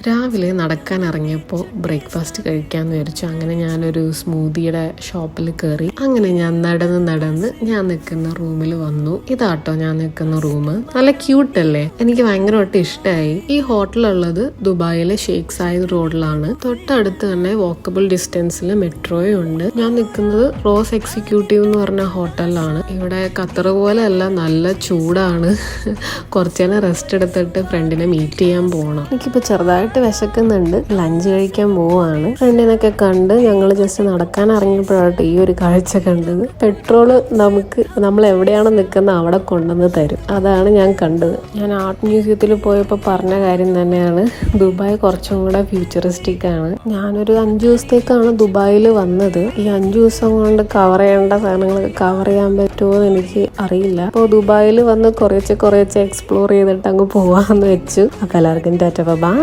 രാവിലെ നടക്കാൻ ഇറങ്ങിയപ്പോൾ ബ്രേക്ക്ഫാസ്റ്റ് കഴിക്കാമെന്ന് വിചാരിച്ചു. അങ്ങനെ ഞാനൊരു സ്മൂതിയുടെ ഷോപ്പിൽ കയറി. അങ്ങനെ ഞാൻ നടന്ന് ഞാൻ നിൽക്കുന്ന റൂമിൽ വന്നു. ഇതാട്ടോ ഞാൻ നിൽക്കുന്ന റൂം. നല്ല ക്യൂട്ടല്ലേ? എനിക്ക് ഭയങ്കരമായിട്ട് ഇഷ്ടമായി. ഈ ഹോട്ടലുള്ളത് ദുബായിലെ ഷെയ്ഖ് സായിദ് റോഡിലാണ്. തൊട്ടടുത്ത് തന്നെ വാക്കബിൾ ഡിസ്റ്റൻസിൽ മെട്രോയും ഉണ്ട്. ഞാൻ നിൽക്കുന്നത് റോസ് എക്സിക്യൂട്ടീവ് എന്ന് പറഞ്ഞ ഹോട്ടലിലാണ്. ഇവിടെ ഖത്തർ പോലെ അല്ല, നല്ല ചൂടാണ്. കുറച്ചു നേരം റെസ്റ്റ് എടുത്തിട്ട് ഫ്രണ്ടിനെ മീറ്റ് ചെയ്യാൻ പോകണം. എനിക്കിപ്പോൾ ചെറുതായിട്ട് വിശക്കുന്നുണ്ട്. ലഞ്ച് കഴിക്കാൻ പോവാണ്. ഫ്രണ്ടിനൊക്കെ കണ്ട് ഞങ്ങൾ ജസ്റ്റ് നടക്കാൻ ഇറങ്ങിയപ്പോഴായിട്ട് ഈ ഒരു കാഴ്ച കണ്ടത്. പെട്രോള് നമ്മൾ എവിടെയാണ് നിൽക്കുന്നത് അവിടെ കൊണ്ടുവന്ന് തരും. അതാണ് ഞാൻ കണ്ടത്. ഞാൻ ആർട്ട് മ്യൂസിയത്തിൽ പോയപ്പോൾ പറഞ്ഞ കാര്യം തന്നെയാണ്. ദുബായ് കുറച്ചും കൂടെ ഫ്യൂച്ചറിസ്റ്റിക് ആണ്. ഞാനൊരു 5 ദിവസത്തേക്കാണ് ദുബായിൽ വന്നത്. ഈ 5 ദിവസം കൊണ്ട് കവർ ചെയ്യേണ്ട സാധനങ്ങളൊക്കെ കവർ ചെയ്യാൻ പറ്റുമോ എന്ന് എനിക്ക് അറിയില്ല. അപ്പോൾ ദുബായിൽ വന്ന് കുറേശ്ശെ എക്സ്പ്ലോർ ചെയ്തിട്ട് അങ്ങ് പോവാന്ന് വെച്ചു. അപ്പോൾ എല്ലാവർക്കും ടാറ്റ ബൈ.